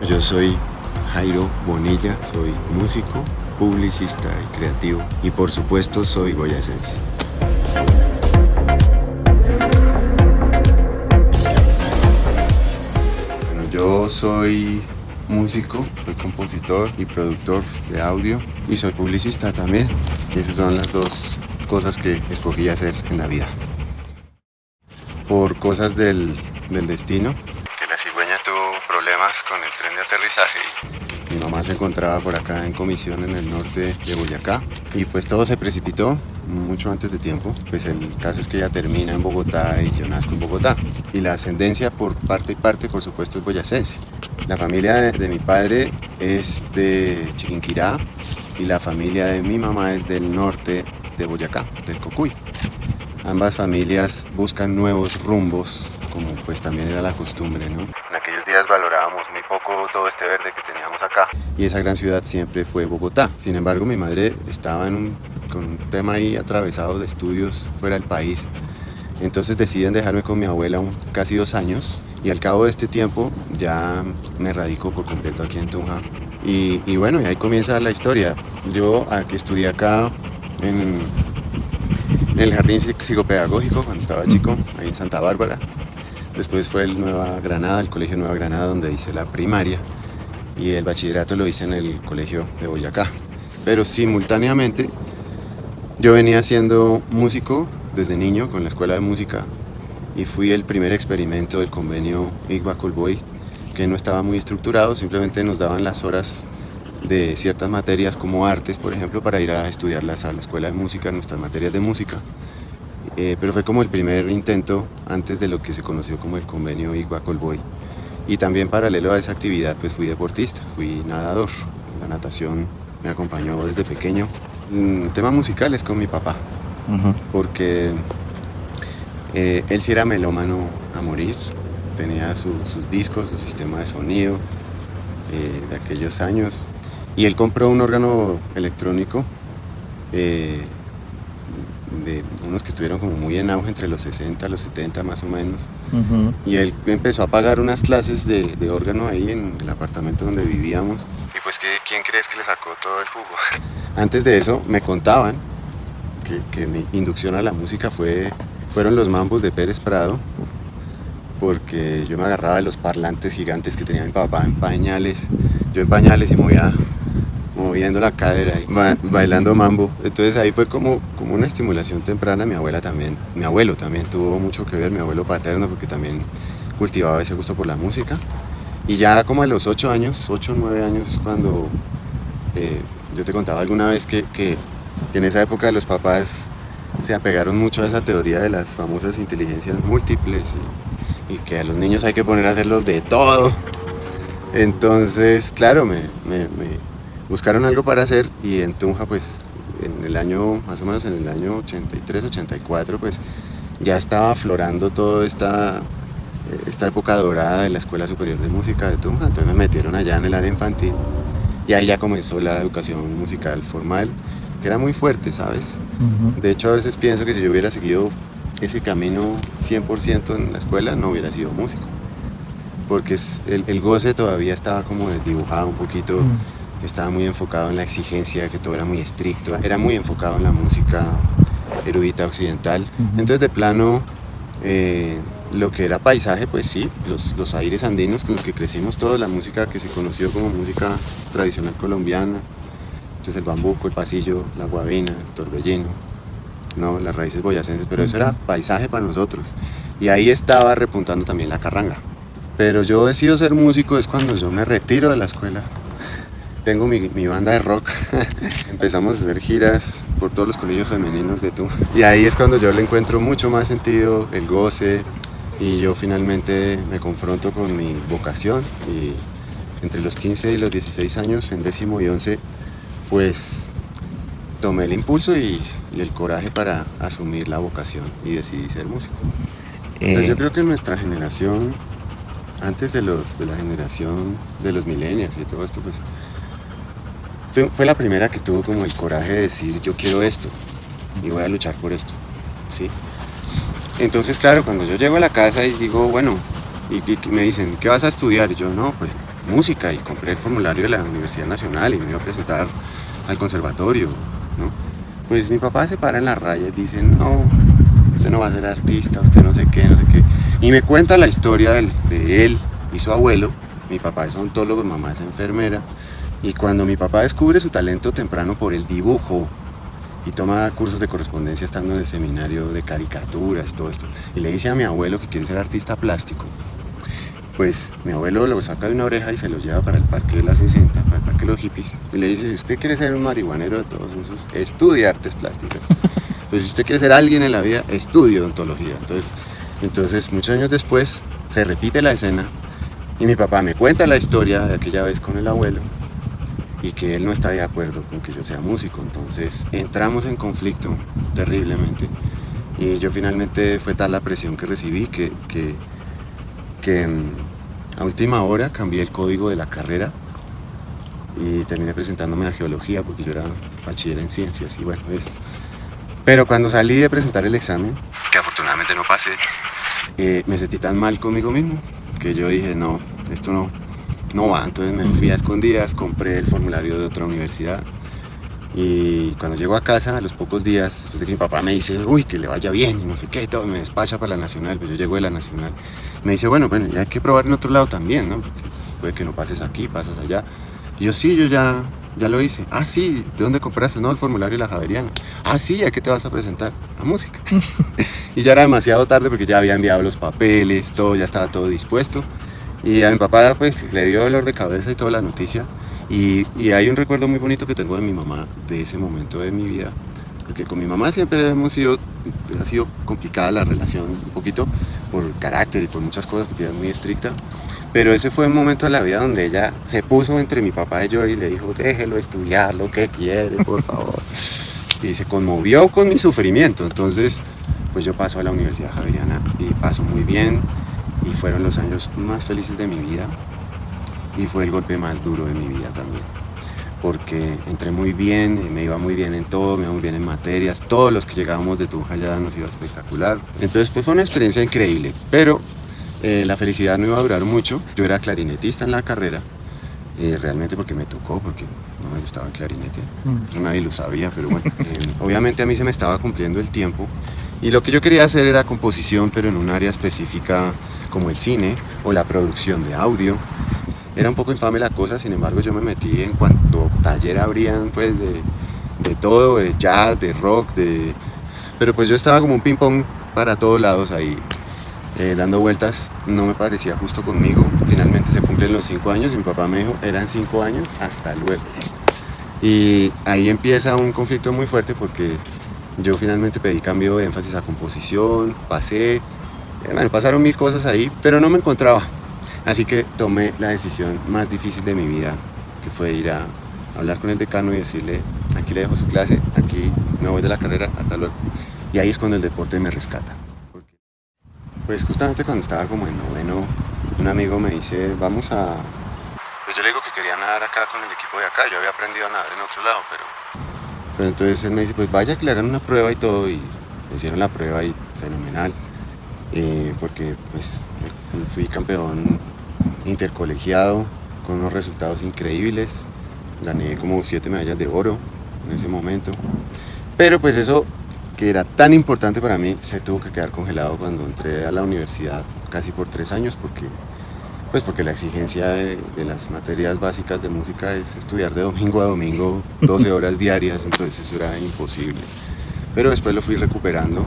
Yo soy Jairo Bonilla, soy músico, publicista y creativo y por supuesto soy boyacense. Bueno, yo soy músico, soy compositor y productor de audio y soy publicista también. Y esas son las dos cosas que escogí hacer en la vida. Por cosas del destino, que la cigüeña tuvo problemas con el tren de aterrizaje y mi mamá se encontraba por acá en comisión en el norte de Boyacá y pues todo se precipitó mucho antes de tiempo. Pues el caso es que ella termina en Bogotá y yo nazco en Bogotá y la ascendencia por parte y parte por supuesto es boyacense. La familia de mi padre es de Chiquinquirá y la familia de mi mamá es del norte de Boyacá, del Cocuy. Ambas familias buscan nuevos rumbos, como pues también era la costumbre, ¿no? En aquellos días valorábamos muy poco todo este verde que teníamos acá y esa gran ciudad siempre fue Bogotá. Sin embargo, mi madre estaba con un tema ahí atravesado de estudios fuera del país. Entonces deciden dejarme con mi abuela casi 2 años y al cabo de este tiempo ya me radico por completo aquí en Tunja. Y bueno, y ahí comienza la historia. Yo estudié acá en el jardín psicopedagógico cuando estaba chico, ahí en Santa Bárbara. Después fue el Colegio Nueva Granada, donde hice la primaria y el bachillerato lo hice en el colegio de Boyacá. Pero simultáneamente yo venía siendo músico desde niño con la escuela de música y fui el primer experimento del convenio IGBA Colboy, que no estaba muy estructurado, simplemente nos daban las horas de ciertas materias como artes, por ejemplo, para ir a estudiarlas a la escuela de música, nuestras materias de música. Pero fue como el primer intento antes de lo que se conoció como el convenio IGBA Colboy. Y también paralelo a esa actividad pues fui deportista, fui nadador. La natación me acompañó desde pequeño. El tema musical es con mi papá, porque él sí era melómano a morir, tenía sus discos, su sistema de sonido de aquellos años. Y él compró un órgano electrónico de unos que estuvieron como muy en auge entre los 60 y los 70 más o menos. Y él empezó a pagar unas clases de órgano ahí en el apartamento donde vivíamos. Y pues, ¿quién crees que le sacó todo el jugo? Antes de eso me contaban que mi inducción a la música fueron los mambos de Pérez Prado, porque yo me agarraba de los parlantes gigantes que tenía mi papá en pañales. Yo en pañales y moviendo la cadera y bailando mambo. Entonces ahí fue como una estimulación temprana. Mi abuelo también tuvo mucho que ver, mi abuelo paterno, porque también cultivaba ese gusto por la música. Y ya como a los 8 o 9 años es cuando yo te contaba alguna vez que en esa época los papás se apegaron mucho a esa teoría de las famosas inteligencias múltiples y que a los niños hay que poner a hacerlos de todo. Entonces, claro, me buscaron algo para hacer y en Tunja, pues, más o menos en el año 83, 84, pues, ya estaba aflorando toda esta época dorada de la Escuela Superior de Música de Tunja. Entonces me metieron allá en el área infantil y ahí ya comenzó la educación musical formal, que era muy fuerte, ¿sabes? De hecho, a veces pienso que si yo hubiera seguido ese camino 100% en la escuela, no hubiera sido músico. Porque el goce todavía estaba como desdibujado un poquito, estaba muy enfocado en la exigencia, que todo era muy estricto, era muy enfocado en la música erudita occidental. Entonces de plano, lo que era paisaje, pues sí, los aires andinos con los que crecimos todos, la música que se conoció como música tradicional colombiana, entonces el bambuco, el pasillo, la guabina, el torbellino, no, las raíces boyacenses, pero eso era paisaje para nosotros. Y ahí estaba repuntando también la carranga. Pero yo decido ser músico es cuando yo me retiro de la escuela. Tengo mi banda de rock. Empezamos a hacer giras por todos los colegios femeninos de Tunja. Y ahí es cuando yo le encuentro mucho más sentido, el goce. Y yo finalmente me confronto con mi vocación. Y entre los 15 y los 16 años, en 10º y 11, pues tomé el impulso y el coraje para asumir la vocación y decidí ser músico. Entonces yo creo que nuestra generación, antes de la generación de los millennials y todo esto, pues fue la primera que tuvo como el coraje de decir yo quiero esto y voy a luchar por esto, ¿sí? Entonces claro, cuando yo llego a la casa y digo bueno, y me dicen ¿qué vas a estudiar? Y yo no, pues música y compré el formulario de la Universidad Nacional y me iba a presentar al conservatorio, ¿no? Pues mi papá se para en la raya y dice, no, usted no va a ser artista, usted no sé qué, no sé qué. Y me cuenta la historia de él y su abuelo. Mi papá es odontólogo, mi mamá es enfermera. Y cuando mi papá descubre su talento temprano por el dibujo y toma cursos de correspondencia estando en el seminario de caricaturas y todo esto, y le dice a mi abuelo que quiere ser artista plástico, pues mi abuelo lo saca de una oreja y se lo lleva para el Parque de la 60, para el Parque de los Hippies, y le dice, si usted quiere ser un marihuanero de todos esos, estudie artes plásticas. Pues si usted quiere ser alguien en la vida, estudie odontología. Entonces muchos años después se repite la escena y mi papá me cuenta la historia de aquella vez con el abuelo y que él no está de acuerdo con que yo sea músico. Entonces entramos en conflicto terriblemente y yo finalmente fue tal la presión que recibí que a última hora cambié el código de la carrera y terminé presentándome a geología porque yo era bachiller en ciencias y bueno, esto. Pero cuando salí de presentar el examen, que afortunadamente no pasé, me sentí tan mal conmigo mismo que yo dije, no, esto no va. Entonces me fui a escondidas, compré el formulario de otra universidad y cuando llego a casa, a los pocos días, después de que mi papá me dice, uy, que le vaya bien y no sé qué, todo, me despacha para la Nacional, pues yo llego de la Nacional, me dice, bueno, ya hay que probar en otro lado también, ¿no? Porque puede que no pases aquí, pasas allá. Y yo, sí, yo ya lo hice. Ah, sí, ¿de dónde compraste? No, el formulario de la Javeriana. Ah, sí, ¿a qué te vas a presentar? A música. Y ya era demasiado tarde porque ya había enviado los papeles, todo, ya estaba todo dispuesto. Y a mi papá pues le dio dolor de cabeza y toda la noticia. Y hay un recuerdo muy bonito que tengo de mi mamá de ese momento de mi vida. Porque con mi mamá siempre ha sido complicada la relación un poquito por carácter y por muchas cosas, porque ella es muy estricta. Pero ese fue un momento de la vida donde ella se puso entre mi papá y yo y le dijo, déjelo estudiar lo que quiere, por favor. Y se conmovió con mi sufrimiento. Entonces, pues yo paso a la Universidad Javeriana y paso muy bien. Y fueron los años más felices de mi vida. Y fue el golpe más duro de mi vida también. Porque entré muy bien, me iba muy bien en todo, me iba muy bien en materias. Todos los que llegábamos de Tunja ya nos iba espectacular. Entonces, pues fue una experiencia increíble. Pero la felicidad no iba a durar mucho. Yo era clarinetista en la carrera, realmente porque me tocó, porque no me gustaba el clarinete. Eso nadie lo sabía, pero bueno. Obviamente a mí se me estaba cumpliendo el tiempo y lo que yo quería hacer era composición, pero en un área específica como el cine o la producción de audio. Era un poco infame la cosa, sin embargo yo me metí en cuanto taller abrían, pues de todo, de jazz, de rock, pero pues yo estaba como un ping pong para todos lados ahí. Dando vueltas, no me parecía justo conmigo. Finalmente se cumplen los 5 años y mi papá me dijo, eran 5 años, hasta luego. Y ahí empieza un conflicto muy fuerte porque yo finalmente pedí cambio de énfasis a composición, pasé, bueno, pasaron mil cosas ahí, pero no me encontraba. Así que tomé la decisión más difícil de mi vida, que fue ir a hablar con el decano y decirle, aquí le dejo su clase, aquí me voy de la carrera, hasta luego. Y ahí es cuando el deporte me rescata. Pues justamente cuando estaba como en noveno, un amigo me dice, vamos a... Pues yo le digo que quería nadar acá con el equipo de acá, yo había aprendido a nadar en otro lado, pero entonces él me dice, pues vaya que le hagan una prueba y todo, y me hicieron la prueba y fenomenal, porque pues fui campeón intercolegiado con unos resultados increíbles, gané como 7 medallas de oro en ese momento, pero pues eso que era tan importante para mí, se tuvo que quedar congelado cuando entré a la universidad casi por 3 años, porque la exigencia de las materias básicas de música es estudiar de domingo a domingo 12 horas diarias, entonces eso era imposible. Pero después lo fui recuperando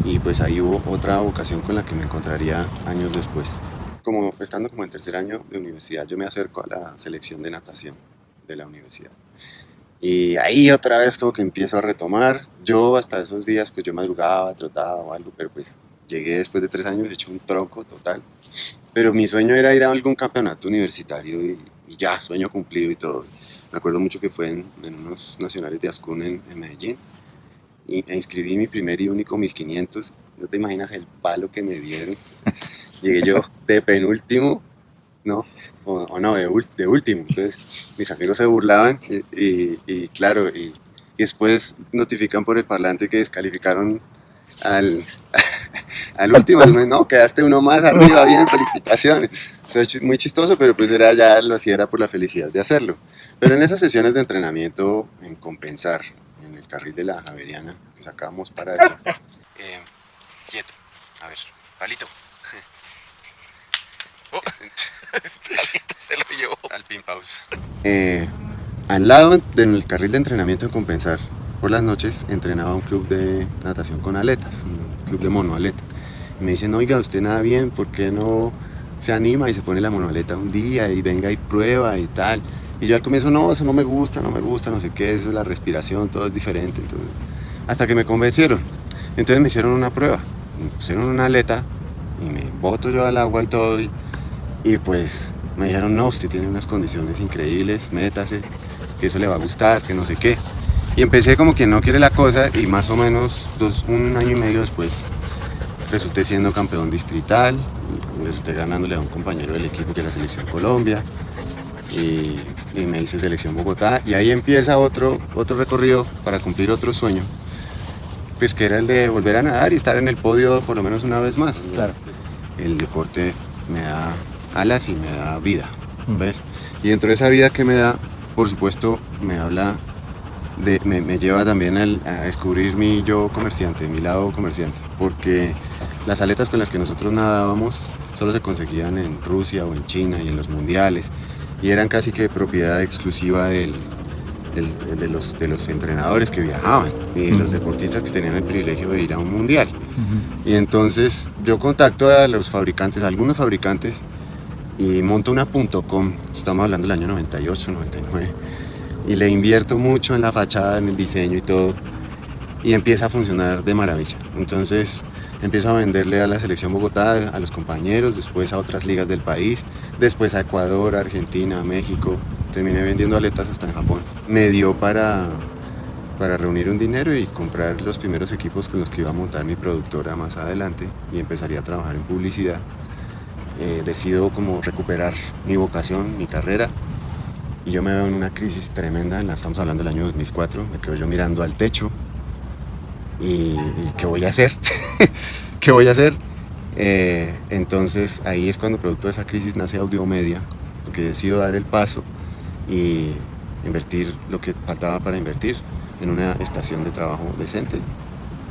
y pues ahí hubo otra vocación con la que me encontraría años después. Estando como en tercer año de universidad, yo me acerco a la selección de natación de la universidad. Y ahí otra vez como que empiezo a retomar. Yo hasta esos días pues yo madrugaba, trotaba o algo, pero pues llegué después de 3 años hecho un tronco total. Pero mi sueño era ir a algún campeonato universitario y ya, sueño cumplido y todo. Me acuerdo mucho que fue en unos nacionales de Ascun en Medellín e inscribí mi primer y único 1500. No te imaginas el palo que me dieron. Llegué yo de penúltimo, ¿no? O no, de último. Entonces mis amigos se burlaban y claro, y después notifican por el parlante que descalificaron al, al último, no, quedaste uno más arriba, bien, felicitaciones. Eso es muy chistoso, pero pues era ya lo hacía era por la felicidad de hacerlo. Pero en esas sesiones de entrenamiento, en compensar, en el carril de la Javeriana, que sacábamos para eso. Quieto, a ver, palito. Palito se lo llevó. Al pin pause. Al lado del carril de entrenamiento de compensar, por las noches entrenaba un club de natación con aletas, un club de monoaleta. Y me dicen, oiga, usted nada bien, ¿por qué no se anima y se pone la monoaleta un día y venga y prueba y tal? Y yo al comienzo, no, eso no me gusta, no sé qué, eso es la respiración, todo es diferente. Entonces, hasta que me convencieron. Entonces me hicieron una prueba, me pusieron una aleta y me boto yo al agua y todo. Y pues me dijeron, no, usted tiene unas condiciones increíbles, métase, que eso le va a gustar, que no sé qué. Y empecé como quien no quiere la cosa y más o menos un año y medio después resulté siendo campeón distrital, resulté ganándole a un compañero del equipo que era Selección Colombia y me hice Selección Bogotá y ahí empieza otro recorrido para cumplir otro sueño, pues que era el de volver a nadar y estar en el podio por lo menos una vez más. Claro. El deporte me da alas y me da vida, ¿ves? Y dentro de esa vida que me da, por supuesto, me lleva también a descubrir mi yo comerciante, mi lado comerciante, porque las aletas con las que nosotros nadábamos solo se conseguían en Rusia o en China y en los mundiales, y eran casi que propiedad exclusiva de los entrenadores que viajaban y de los deportistas que tenían el privilegio de ir a un mundial. Y entonces yo contacto a los fabricantes, a algunos fabricantes, y monto una .com, estamos hablando del año 98, 99, y le invierto mucho en la fachada, en el diseño y todo, y empieza a funcionar de maravilla. Entonces empiezo a venderle a la Selección Bogotá, a los compañeros, después a otras ligas del país, después a Ecuador, Argentina, México, terminé vendiendo aletas hasta en Japón. Me dio para reunir un dinero y comprar los primeros equipos con los que iba a montar mi productora más adelante y empezaría a trabajar en publicidad. Decido como recuperar mi vocación, mi carrera, y yo me veo en una crisis tremenda, estamos hablando del año 2004, me quedo yo mirando al techo y ¿qué voy a hacer? ¿Qué voy a hacer? Entonces ahí es cuando producto de esa crisis nace Audiomedia, porque decido dar el paso y invertir lo que faltaba para invertir en una estación de trabajo decente,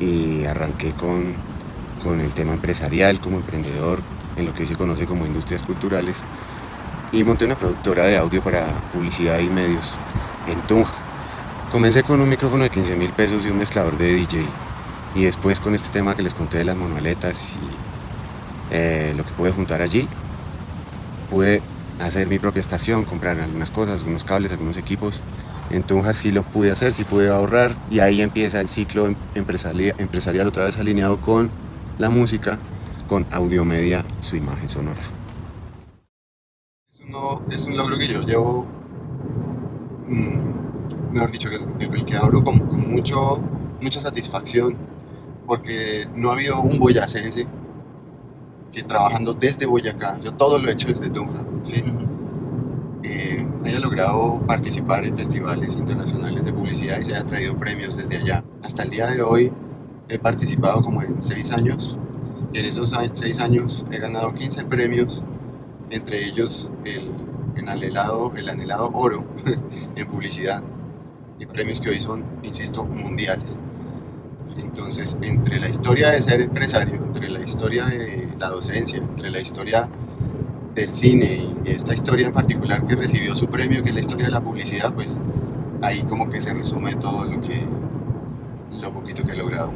y arranqué con el tema empresarial como emprendedor en lo que hoy se conoce como industrias culturales, y monté una productora de audio para publicidad y medios en Tunja. Comencé con un micrófono de 15.000 pesos y un mezclador de DJ, y después con este tema que les conté de las monoaletas y lo que pude juntar allí, pude hacer mi propia estación, comprar algunas cosas, algunos cables, algunos equipos. En Tunja sí lo pude hacer, sí pude ahorrar, y ahí empieza el ciclo empresarial otra vez alineado con la música, con Audiomedia, su imagen sonora. Es un logro que yo llevo, mejor dicho, el que abro con mucha satisfacción, porque no ha habido un boyacense que trabajando desde Boyacá, yo todo lo he hecho desde Tunja, ¿sí? Haya logrado participar en festivales internacionales de publicidad y se haya traído premios desde allá. Hasta el día de hoy he participado como en 6 años, y en esos 6 años he ganado 15 premios, entre ellos el anhelado oro en publicidad, y premios que hoy son, insisto, mundiales. Entonces, entre la historia de ser empresario, entre la historia de la docencia, entre la historia del cine y esta historia en particular que recibió su premio, que es la historia de la publicidad, pues ahí como que se resume todo lo poquito que he logrado.